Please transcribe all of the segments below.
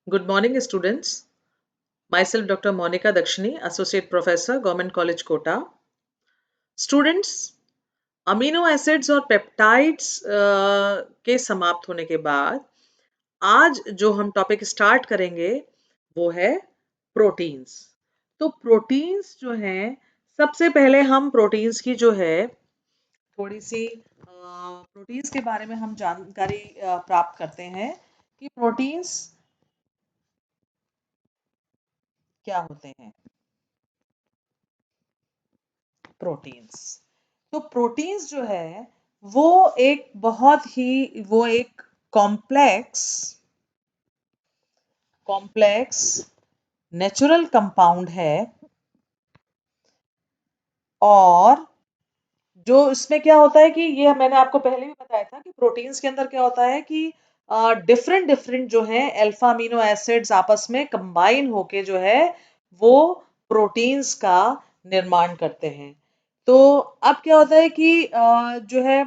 Good morning, students. Myself, Dr. Monica Dakshini, Associate Professor, Government College, Kota. Students, amino acids और peptides के समाप्त होने के बाद आज जो हम टॉपिक स्टार्ट करेंगे वो है प्रोटीन्स। तो प्रोटीन्स जो हैं, सबसे पहले हम प्रोटीन्स की जो है थोड़ी सी प्रोटीन्स के बारे में हम जानकारी प्राप्त करते हैं कि प्रोटीन्स क्या होते हैं। प्रोटीन्स, तो प्रोटीन्स जो है वो एक बहुत ही वो एक कॉम्प्लेक्स कॉम्प्लेक्स नेचुरल कंपाउंड है। और जो इसमें क्या होता है कि ये मैंने आपको पहले भी बताया था कि प्रोटीन्स के अंदर क्या होता है कि डिफरेंट डिफरेंट जो है अल्फा अमीनो एसिड्स आपस में कंबाइन होके जो है वो प्रोटीन्स का निर्माण करते हैं। तो अब क्या होता है कि जो है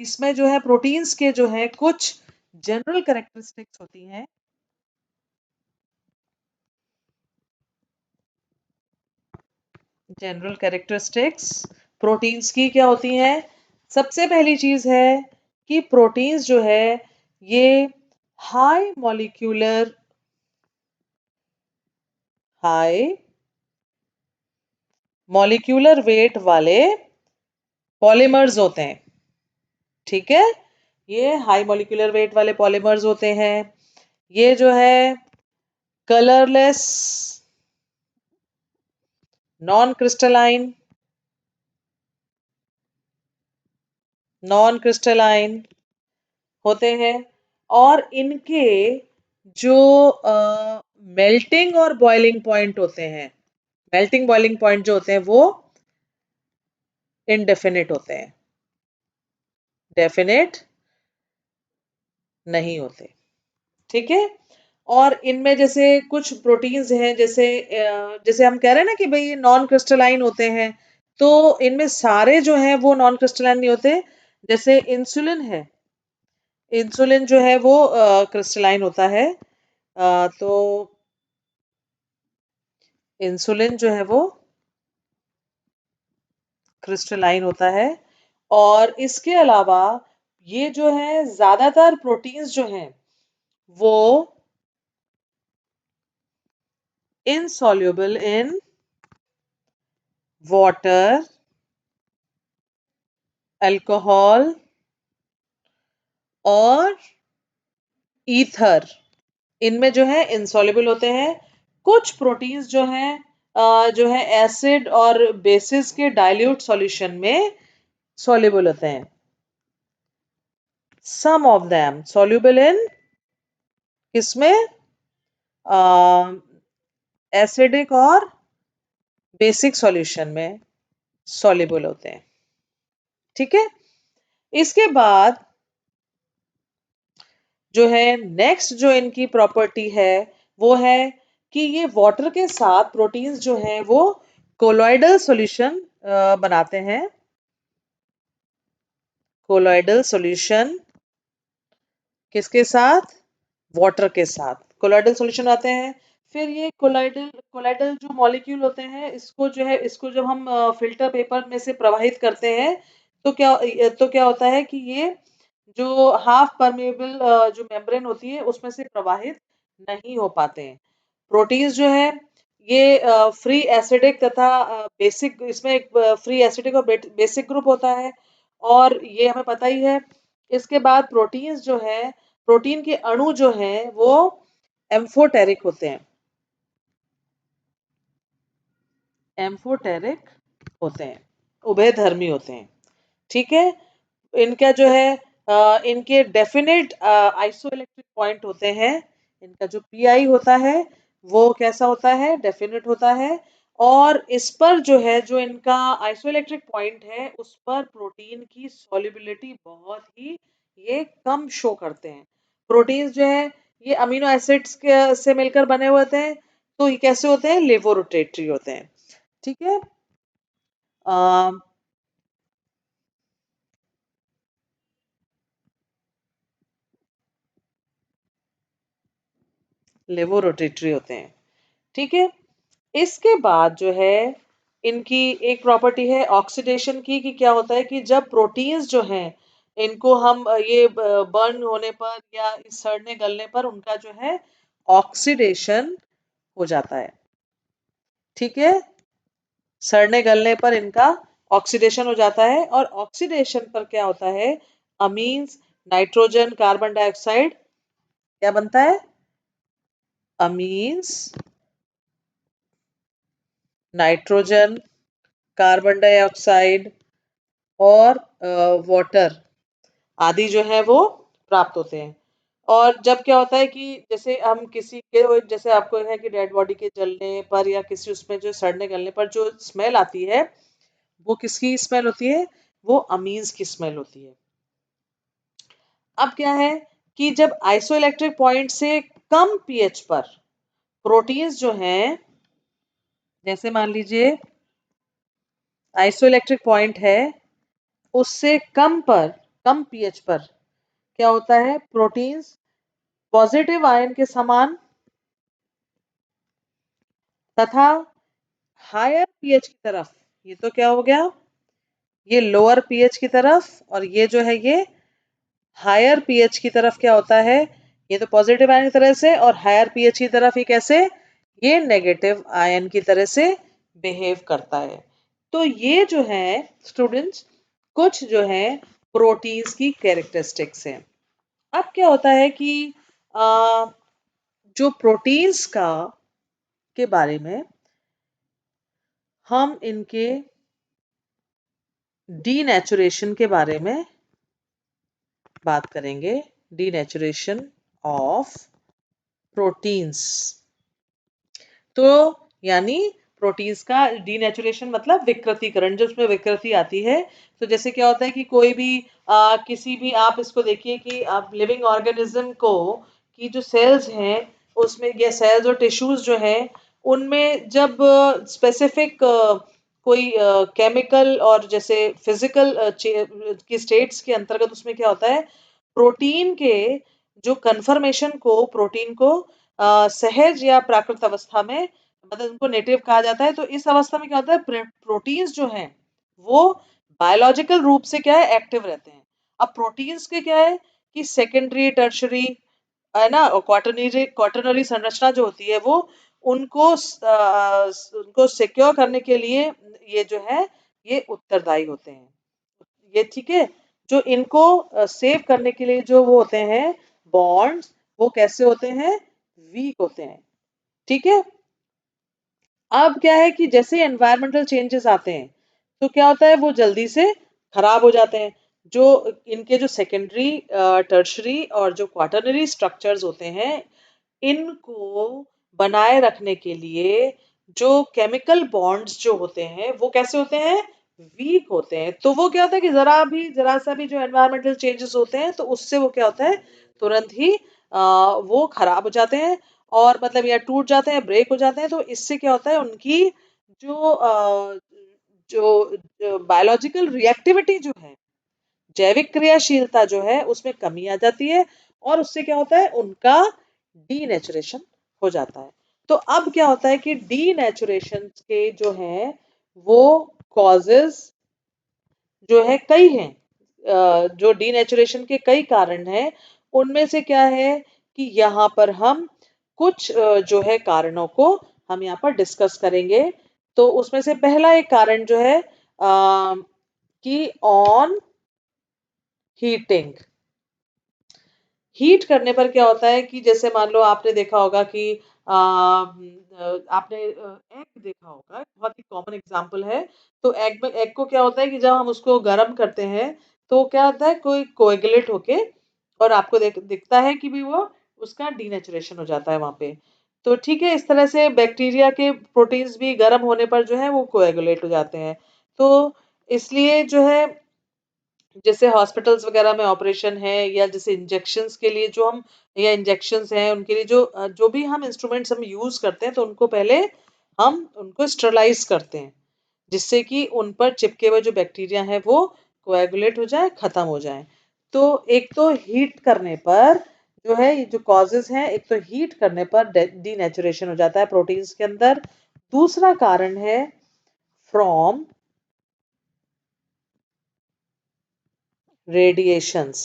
इसमें जो है प्रोटीन्स के जो है कुछ जनरल कैरेक्टरिस्टिक्स होती हैं। जनरल कैरेक्टरिस्टिक्स प्रोटीन्स की क्या होती हैं? सबसे पहली चीज है कि प्रोटीन्स जो है ये high molecular high molecular weight वाले पॉलीमर्स होते हैं। ठीक है, ये हाई मॉलिक्यूलर वेट वाले पॉलीमर्स होते हैं। ये जो है कलरलेस, नॉन क्रिस्टलाइन होते हैं। और इनके जो मेल्टिंग और बॉइलिंग पॉइंट होते हैं, मेल्टिंग बॉइलिंग पॉइंट जो होते हैं वो इनडेफिनिट होते हैं, डेफिनेट नहीं होते। ठीक है। और इनमें जैसे कुछ प्रोटीन्स हैं, जैसे जैसे हम कह रहे हैं ना कि भाई ये नॉन क्रिस्टलाइन होते हैं, तो इनमें सारे जो हैं वो नॉन क्रिस्टलाइन नहीं होते। जैसे इंसुलिन है, इंसुलिन जो है वो क्रिस्टलाइन होता है। तो इंसुलिन जो है वो क्रिस्टलाइन होता है। और इसके अलावा ये जो है ज्यादातर प्रोटीन्स जो हैं वो इनसॉल्युबल इन वाटर, अल्कोहल और ईथर, इनमें जो है इनसॉल्युबल होते हैं। कुछ प्रोटीन्स जो हैं जो है एसिड और बेसिस के डाइल्यूट सॉल्यूशन में सॉल्युबल होते हैं। सम ऑफ देम सॉल्युबल इन किसमें, एसिडिक और बेसिक सॉल्यूशन में सॉल्युबल होते हैं। ठीक है। इसके बाद जो है नेक्स्ट जो इनकी प्रॉपर्टी है वो है कि ये वाटर के साथ प्रोटीन्स जो हैं वो कोलॉइडल सॉल्यूशन बनाते हैं। कोलॉइडल सॉल्यूशन किसके साथ, वाटर के साथ कोलॉइडल सॉल्यूशन आते हैं। फिर ये कोलॉइडल कोलॉइडल जो मॉलिक्यूल होते हैं इसको जो है इसको जब हम फिल्टर पेपर में से प्रवाहित करते हैं तो क्या होता है कि ये जो हाफ परमेबल जो मेम्ब्रेन होती है उसमें से प्रवाहित नहीं हो पाते हैं। प्रोटीन्स जो है ये फ्री एसिडिक तथा बेसिक, इसमें एक फ्री एसिडिक और बेसिक ग्रुप होता है और ये हमें पता ही है। इसके बाद प्रोटीन्स जो है, प्रोटीन के अणु जो हैं वो एम्फोटेरिक होते हैं, एम्फोटेरिक होते हैं, उभयधर्मी होते हैं। ठीक है। इनका जो है इनके डेफिनेट आइसोइलेक्ट्रिक पॉइंट होते हैं। इनका जो पीआई होता है वो कैसा होता है, डेफिनेट होता है। और इस पर जो है जो इनका आइसोइलेक्ट्रिक पॉइंट है उस पर प्रोटीन की सॉल्युबिलिटी बहुत ही ये कम शो करते हैं। प्रोटीन्स जो है ये अमीनो एसिड्स के से मिलकर बने हुए होते हैं, तो ये कैसे होते हैं, लेवोरोटेटरी होते हैं। ठीक है। अम, लेवोरोटेटरी होते हैं। ठीक है, इसके बाद जो है इनकी एक प्रॉपर्टी है ऑक्सीडेशन की, कि क्या होता है कि जब प्रोटीन्स जो हैं इनको हम ये बर्न होने पर या सड़ने गलने पर उनका जो है ऑक्सीडेशन हो जाता है। ठीक है, सड़ने गलने पर इनका ऑक्सीडेशन हो जाता है, और ऑक्सीडेशन पर क्या होता है, अमीन्स, नाइट्रोजन, कार्बन डाइऑक्साइड क्या बनता है, अमीन्स, नाइट्रोजन, कार्बन डाइऑक्साइड और वाटर आदि जो है वो प्राप्त होते हैं। और जब क्या होता है कि जैसे हम किसी के, जैसे आपको है कि डेड बॉडी के जलने पर या किसी उसमें जो सड़ने गलने पर जो स्मेल आती है, वो किसकी स्मेल होती है, वो अमीन्स की स्मेल होती है। अब क्या है कि जब आइसोइलेक्ट्रिक पॉइंट से कम पीएच पर प्रोटीन्स जो हैं, जैसे मान लीजिए आइसोइलेक्ट्रिक पॉइंट है, उससे कम पीएच पर क्या होता है, प्रोटीन्स पॉजिटिव आयन के समान तथा हायर पीएच की तरफ, ये तो क्या हो गया, ये लोअर पीएच की तरफ, और ये जो है ये हायर पीएच की तरफ क्या होता है, ये तो पॉजिटिव आयन की तरह से, और हायर पीएच की तरफ ये कैसे, ये नेगेटिव आयन की तरह से बिहेव करता है। तो ये जो है स्टूडेंट्स कुछ जो है प्रोटीन्स की कैरेक्टरिस्टिक्स हैं। अब क्या होता है कि जो प्रोटीन्स का के बारे में हम इनके डीनेचुरेशन के बारे में बात करेंगे, डीनेचुरेशन ऑफ प्रोटीन्स। तो यानी प्रोटीन्स का डीनेचुरेशन मतलब विकृतीकरण, जो उसमें विकृति आती है। तो जैसे क्या होता है कि कोई भी किसी भी, आप इसको देखिए कि आप लिविंग ऑर्गेनिज्म को की जो सेल्स हैं उसमें, ये सेल्स और टिश्यूज जो हैं उनमें जब स्पेसिफिक कोई केमिकल और जैसे फिजिकल की स्टेट्स के अंतर्गत उसमें क्या होता है, प्रोटीन के जो कन्फर्मेशन को, प्रोटीन को सहज या प्राकृत अवस्था में, मतलब उनको नेटिव कहा जाता है। तो इस अवस्था में क्या होता है, प्रोटीन्स जो हैं वो बायोलॉजिकल रूप से क्या है, एक्टिव रहते हैं। अब प्रोटीन्स के क्या है कि सेकेंडरी, टर्शरी है ना, और क्वाटरनरी संरचना जो होती है वो उनको सिक्योर करने के लिए ये जो है ये उत्तरदायी होते हैं। ये ठीक है, जो इनको सेव करने के लिए जो वो होते हैं बॉन्ड्स, वो कैसे होते हैं, वीक होते हैं। ठीक है, अब क्या है कि जैसे एनवायरमेंटल चेंजेस आते हैं तो क्या होता है, वो जल्दी से खराब हो जाते हैं। जो इनके जो सेकेंडरी, टर्शरी और जो क्वाटरनरी स्ट्रक्चर्स होते हैं, इनको बनाए रखने के लिए जो केमिकल बॉन्ड्स जो होते हैं वो कैसे होते हैं, वीक होते हैं। तो वो क्या होता है कि जरा सा भी जो एनवायरमेंटल चेंजेस होते हैं तो उससे वो क्या होता है, तुरंत ही वो खराब हो जाते हैं, और मतलब या टूट जाते हैं, ब्रेक हो जाते हैं। तो इससे क्या होता है, उनकी जो जो बायोलॉजिकल रिएक्टिविटी जो है, जैविक क्रियाशीलता जो है उसमें कमी आ जाती है, और उससे क्या होता है, उनका डीनेचुरेशन हो जाता है। तो अब क्या होता है कि डीनेचुरेशन के जो हैं वो कॉजेस जो है कई हैं, जो डीनेचुरेशन के कई कारण हैं। उनमें से क्या है कि यहाँ पर हम कुछ जो है कारणों को हम यहाँ पर डिस्कस करेंगे। तो उसमें से पहला एक कारण जो है कि ऑन हीटिंग, हीट करने पर क्या होता है कि जैसे मान लो आपने देखा होगा कि आपने एग देखा होगा, बहुत ही कॉमन एग्जांपल है। तो एग को क्या होता है कि जब हम उसको गर्म करते हैं तो क्या होता है, कोई कोएगुलेट होके, और आपको दिखता है कि भी वो उसका डीनेचुरेशन हो जाता है वहां पे। तो ठीक है, इस तरह से बैक्टीरिया के प्रोटीन्स भी गर्म होने पर जो है वो कोएगुलेट हो जाते हैं। तो इसलिए जो है, जैसे हॉस्पिटल्स वगैरह में ऑपरेशन है, या जैसे इंजेक्शंस के लिए जो हम, या इंजेक्शंस हैं उनके लिए जो भी हम इंस्ट्रूमेंट्स हम यूज करते हैं, तो उनको पहले हम उनको स्टरलाइज करते हैं, जिससे कि उन पर चिपके हुए जो बैक्टीरिया है वो कोएगुलेट हो जाए, खत्म हो जाए। तो एक तो हीट करने पर जो है ये जो कॉजेज हैं, एक तो हीट करने पर डीनेचुरेशन हो जाता है प्रोटीन्स के अंदर। दूसरा कारण है फ्रॉम रेडिएशंस।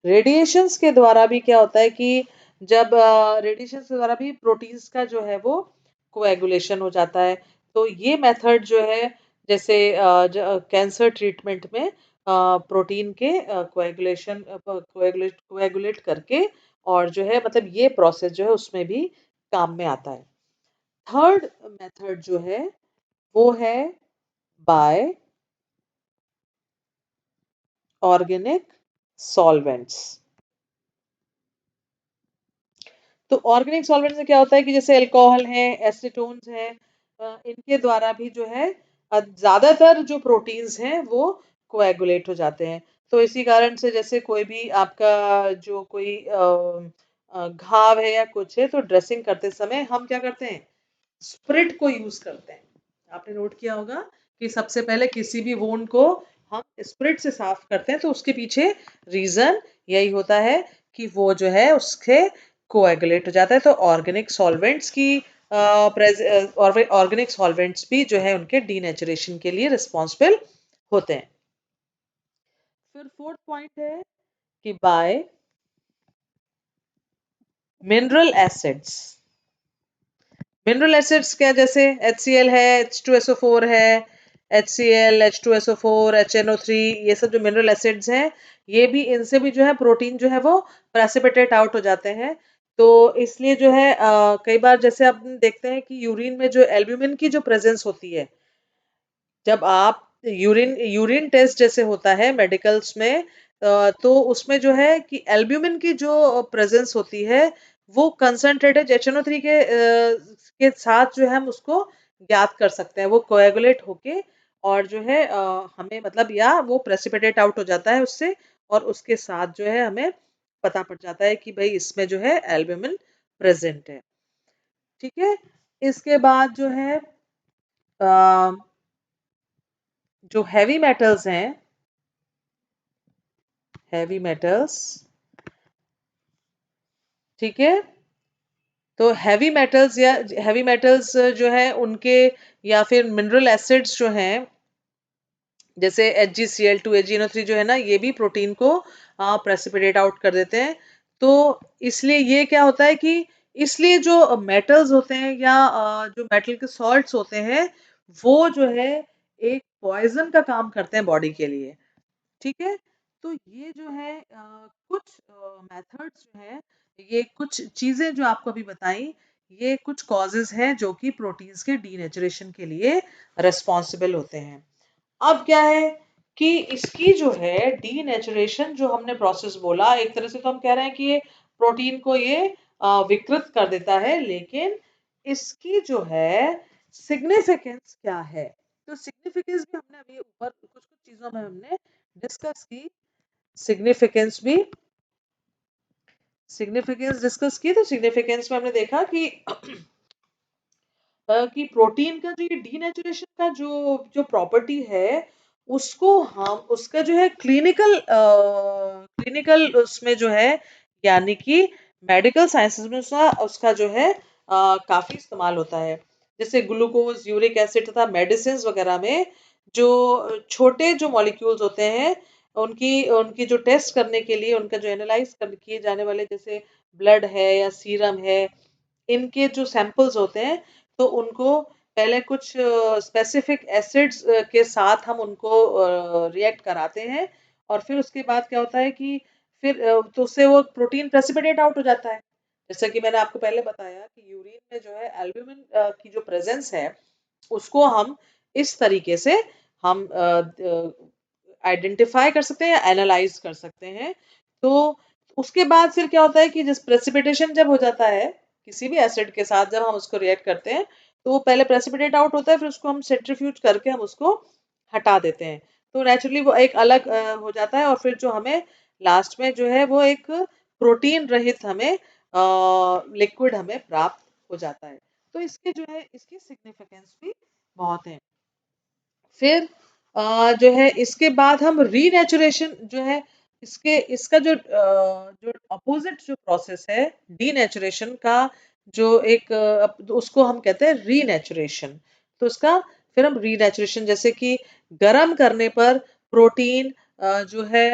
रेडिएशंस के द्वारा भी क्या होता है कि जब रेडिएशंस के द्वारा भी प्रोटीन्स का जो है वो कोएगुलेशन हो जाता है। तो ये मेथड जो है, जैसे कैंसर ट्रीटमेंट में प्रोटीन के कोएगुलेशन कोएगुलेट करके, और जो है मतलब ये प्रोसेस जो है उसमें भी काम में आता है। थर्ड मेथड जो है वो है बाय ऑर्गेनिक सॉल्वेंट्स। तो ऑर्गेनिक सॉल्वेंट से क्या होता है कि जैसे अल्कोहल है, एसीटोन्स है, इनके द्वारा भी जो है ज्यादातर जो प्रोटीन्स हैं वो कोएगुलेट हो जाते हैं। तो इसी कारण से जैसे कोई भी आपका जो कोई घाव है या कुछ है, तो ड्रेसिंग करते समय हम क्या करते हैं, स्प्रिट को यूज करते हैं। आपने नोट किया होगा कि सबसे पहले किसी भी वोंड को हम स्प्रिट से साफ करते हैं, तो उसके पीछे रीजन यही होता है कि वो जो है उसके कोएगुलेट हो जाता है। तो ऑर्गेनिक सॉल्वेंट्स की ऑर्गेनिक सॉल्वेंट्स भी जो है उनके डीनेचुरेशन के लिए रिस्पॉन्सिबल होते हैं। फिर फोर्थ पॉइंट है कि by mineral acids. Mineral acids क्या, जैसे HCl है, H2SO4 है, HCl, H2SO4, HNO3, ये सब जो मिनरल एसिड्स हैं, ये भी इनसे भी जो है प्रोटीन जो है वो प्रेसिपिटेट आउट हो जाते हैं। तो इसलिए जो है कई बार जैसे आप देखते हैं कि यूरिन में जो एल्ब्यूमिन की जो प्रेजेंस होती है, जब आप यूरिन यूरिन टेस्ट जैसे होता है मेडिकल्स में, तो उसमें जो है कि एल्ब्यूमिन की जो प्रेजेंस होती है वो कंसंट्रेटेड HNO3 के साथ जो है हम उसको ज्ञात कर सकते हैं। वो कोएगुलेट होके और जो है हमें मतलब या वो प्रेसिपिटेट आउट हो जाता है उससे, और उसके साथ जो है हमें पता पड़ जाता है कि भाई इसमें जो है एल्ब्यूमिन प्रेजेंट है। ठीक है। इसके बाद जो है अ, जो हैवी मेटल्स हैं, हैवी मेटल्स, ठीक है, तो हैवी मेटल्स जो है उनके, या फिर मिनरल एसिड्स जो हैं, जैसे HgCl2 HgNO3 जो है ना, ये भी प्रोटीन को प्रेसिपिटेट आउट कर देते हैं। तो इसलिए ये क्या होता है कि इसलिए जो मेटल्स होते हैं या जो मेटल के सॉल्ट्स होते हैं, वो जो है एक पॉइजन का काम करते हैं बॉडी के लिए। ठीक है। तो ये जो है कुछ मेथड्स जो है, ये कुछ चीजें जो आपको अभी बताई, ये कुछ कॉजेज हैं जो कि प्रोटीन्स के डीनेचुरेशन के लिए रिस्पॉन्सिबल होते हैं। अब क्या है कि इसकी जो है डीनेचुरेशन जो हमने प्रोसेस बोला, एक तरह से तो हम कह रहे हैं कि ये प्रोटीन को ये विकृत कर देता है, लेकिन इसकी जो है सिग्निफिकेंस क्या है, तो सिग्निफिकेंस भी हमने अभी ऊपर कुछ कुछ चीजों में हमने डिस्कस की। सिग्निफिकेंस भी सिग्निफिकेंस डिस्कस की, तो सिग्निफिकेंस में हमने देखा कि प्रोटीन का जो ये डीनेचुरेशन का जो जो प्रॉपर्टी है, उसको हम उसका जो है क्लिनिकल उसमें जो है, यानी कि मेडिकल साइंसेस में उसका जो है काफी इस्तेमाल होता है। जैसे ग्लूकोज, यूरिक एसिड तथा मेडिसिन वगैरह में जो छोटे जो मॉलिक्यूल्स होते हैं, उनकी उनकी जो टेस्ट करने के लिए उनका जो एनालाइज किए जाने वाले, जैसे ब्लड है या सीरम है, इनके जो सैंपल्स होते हैं, तो उनको पहले कुछ स्पेसिफिक एसिड्स के साथ हम उनको रिएक्ट कराते हैं, और फिर उसके बाद क्या होता है कि फिर तो उससे वो प्रोटीन प्रेसिपिटेट आउट हो जाता है। जैसे कि मैंने आपको पहले बताया कि यूरिन में जो है एल्ब्यूमिन की जो प्रेजेंस है, उसको हम इस तरीके से हम आइडेंटिफाई कर सकते हैं या एनालाइज कर सकते हैं। तो उसके बाद फिर क्या होता है कि जिस प्रेसिपिटेशन जब हो जाता है किसी भी एसिड के साथ, जब हम उसको रिएक्ट करते हैं, तो वो पहले प्रेसिपिटेट आउट होता है, फिर उसको हम सेंट्रीफ्यूज करके हम उसको हटा देते हैं। तो नेचुरली वो एक अलग हो जाता है, और फिर जो हमें लास्ट में जो है वो एक प्रोटीन रहित हमें लिक्विड हमें प्राप्त हो जाता है। तो इसके जो है इसकी सिग्निफिकेंस भी बहुत है। फिर जो है इसके बाद हम रीनेचुरेशन जो है इसका जो अपोजिट जो प्रोसेस है डीनेचुरेशन का, जो एक उसको हम कहते हैं रीनेचुरेशन। तो उसका फिर हम रीनेचुरेशन, जैसे कि गर्म करने पर प्रोटीन जो है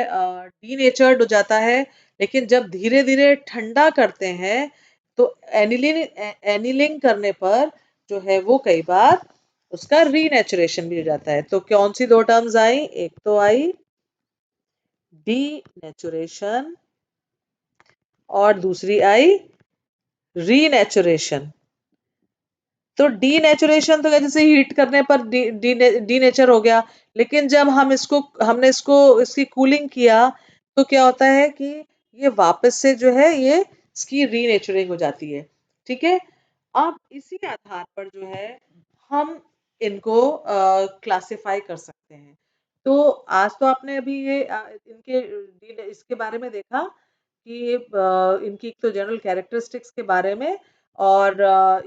डीनेचर्ड हो जाता है, लेकिन जब धीरे धीरे ठंडा करते हैं तो एनिलिंग करने पर जो है वो कई बार उसका रीनेचुरेशन भी हो जाता है। तो कौन सी दो टर्म्स आई? एक तो आई डीनेचुरेशन और दूसरी आई रीनेचुरेशन। तो डीनेचुरेशन तो जैसे हीट करने पर डीनेचर हो गया, लेकिन जब हमने इसको इसकी कूलिंग किया तो क्या होता है कि ये वापस से जो है ये इसकी रीनेचुरिंग हो जाती है। ठीक है, अब इसी आधार पर जो है हम इनको क्लासिफाई कर सकते हैं। तो आज तो आपने अभी ये इसके बारे में देखा कि इनकी तो जनरल कैरेक्टरिस्टिक्स के बारे में, और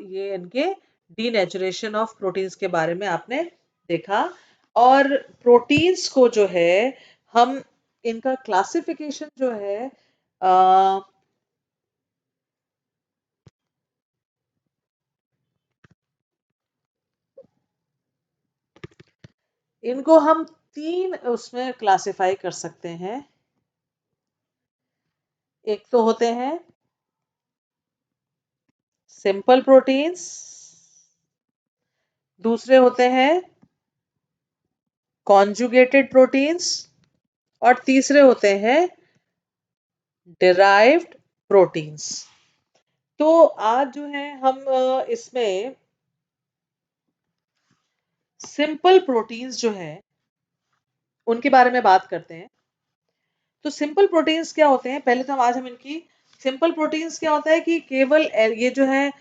ये इनके डीनेचुरेशन ऑफ प्रोटीन्स के बारे में आपने देखा। और प्रोटीन्स को जो है हम इनका क्लासिफिकेशन जो है अ, इनको हम तीन उसमें क्लासिफाई कर सकते हैं। एक तो होते हैं सिंपल प्रोटीन्स, दूसरे होते हैं कॉन्जुगेटेड प्रोटीन्स, और तीसरे होते हैं डिराइव्ड प्रोटीन्स। तो आज जो है हम इसमें सिंपल प्रोटीन्स जो है उनके बारे में बात करते हैं। तो सिंपल प्रोटीन्स क्या होते हैं, पहले तो आज हम इनकी सिंपल प्रोटीन्स क्या होता है कि केवल ये जो है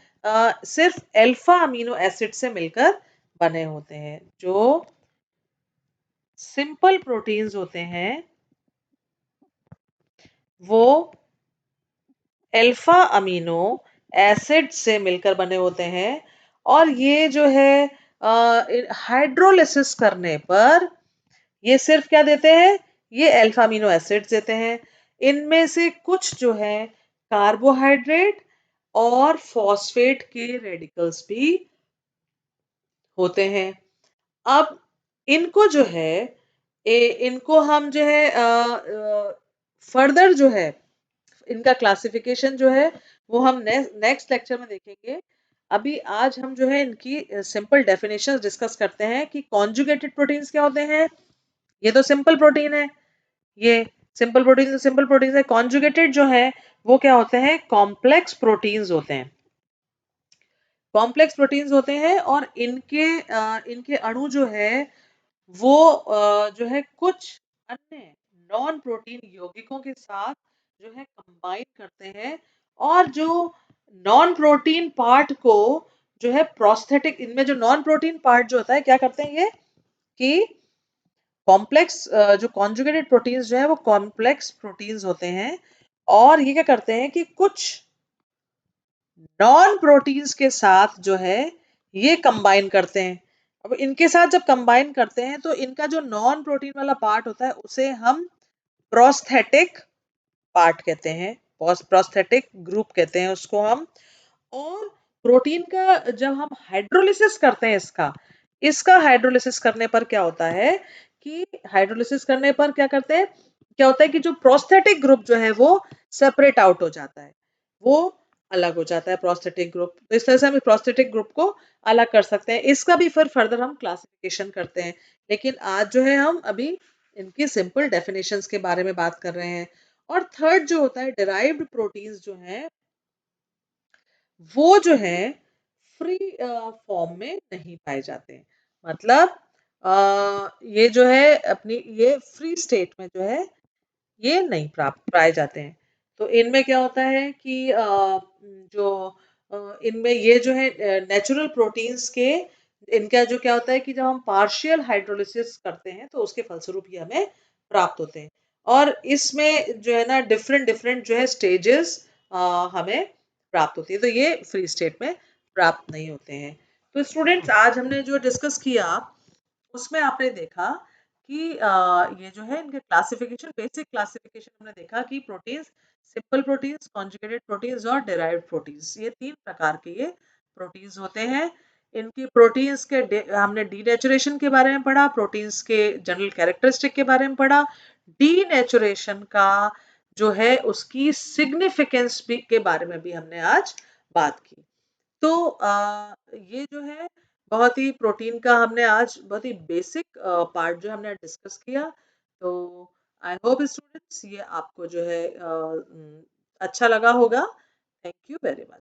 सिर्फ अल्फा अमीनो एसिड से मिलकर बने होते हैं। जो सिंपल प्रोटीन्स होते हैं वो अल्फा अमीनो एसिड से मिलकर बने होते हैं, और ये जो है हाइड्रोलिसिस करने पर ये सिर्फ क्या देते हैं, ये अल्फा अमीनो एसिड्स देते हैं। इनमें से कुछ जो है कार्बोहाइड्रेट और फॉस्फेट के रेडिकल्स भी होते हैं। अब इनको जो है इनको हम जो है फर्दर जो है इनका क्लासिफिकेशन जो है वो हम नेक्स्ट लेक्चर में देखेंगे। अभी आज हम जो है इनकी सिंपल डेफिनेशन डिस्कस करते हैं कि कॉन्जुगेटेड प्रोटीन्स क्या होते हैं। ये तो सिंपल प्रोटीन है, ये सिंपल प्रोटीन है। कॉन्जुगेटेड जो है वो क्या होते हैं, कॉम्प्लेक्स प्रोटीन्स होते हैं। कॉम्प्लेक्स प्रोटीन्स होते हैं और इनके अणु जो है वो जो है कुछ अन्य नॉन प्रोटीन यौगिकों के साथ जो है कंबाइन करते हैं, और जो नॉन प्रोटीन पार्ट को जो है प्रोस्थेटिक, इनमें जो नॉन प्रोटीन पार्ट जो होता है क्या करते हैं ये कि कॉम्प्लेक्स जो कॉन्जुगेटेड प्रोटीन्स जो है वो कॉम्प्लेक्स प्रोटीन्स होते हैं, और ये क्या करते हैं कि कुछ नॉन प्रोटीन्स के साथ जो है ये कंबाइन करते हैं। अब इनके साथ जब कंबाइन करते हैं तो इनका जो नॉन प्रोटीन वाला पार्ट होता है उसे हम प्रोस्थेटिक पार्ट कहते हैं, प्रोस्थेटिक ग्रुप कहते हैं उसको हम। और प्रोटीन का जब हम हाइड्रोलिसिस करते हैं इसका इसका हाइड्रोलिसिस करने पर क्या होता है कि हाइड्रोलिसिस करने पर क्या करते हैं, क्या होता है कि जो प्रोस्थेटिक ग्रुप जो है वो सेपरेट आउट हो जाता है, वो अलग हो जाता है प्रोस्थेटिक ग्रुप। तो इस तरह से हम प्रोस्थेटिक ग्रुप को अलग कर सकते हैं। इसका भी फिर फर्दर हम क्लासिफिकेशन करते हैं, लेकिन आज जो है हम अभी इनकी सिंपल डेफिनेशंस के बारे में बात कर रहे हैं। और थर्ड जो होता है डिराइव्ड प्रोटीन्स जो है वो जो है फ्री फॉर्म में नहीं पाए जाते हैं। मतलब ये जो है अपनी ये फ्री स्टेट में जो है ये नहीं प्राप्त पाए जाते हैं। तो इनमें क्या होता है कि जो इनमें ये जो है नेचुरल प्रोटीन्स के इनका जो क्या होता है कि जब हम पार्शियल हाइड्रोलिसिस करते हैं तो उसके फलस्वरूप ये हमें प्राप्त होते हैं। और इसमें जो है ना डिफरेंट डिफरेंट जो है स्टेजेस हमें प्राप्त होती है, तो ये फ्री स्टेट में प्राप्त नहीं होते हैं। तो स्टूडेंट्स आज हमने जो डिस्कस किया उसमें आपने देखा कि ये जो है इनके क्लासिफिकेशन, बेसिक क्लासिफिकेशन हमने देखा कि proteins, simple proteins, conjugated proteins और डेराइव्ड प्रोटीन्स, ये 3 प्रकार के ये प्रोटीन्स होते हैं। इनकी प्रोटीन्स के हमने डीनेचुरेशन के बारे में पढ़ा, प्रोटीन्स के जनरल कैरेक्टरिस्टिक के बारे में पढ़ा, डीनेचुरेशन का जो है उसकी सिग्निफिकेंस भी के बारे में भी हमने आज बात की। तो ये जो है बहुत ही प्रोटीन का हमने आज बहुत ही बेसिक पार्ट जो हमने डिस्कस किया। तो आई होप स्टूडेंट्स ये आपको जो है अच्छा लगा होगा। Thank you very much.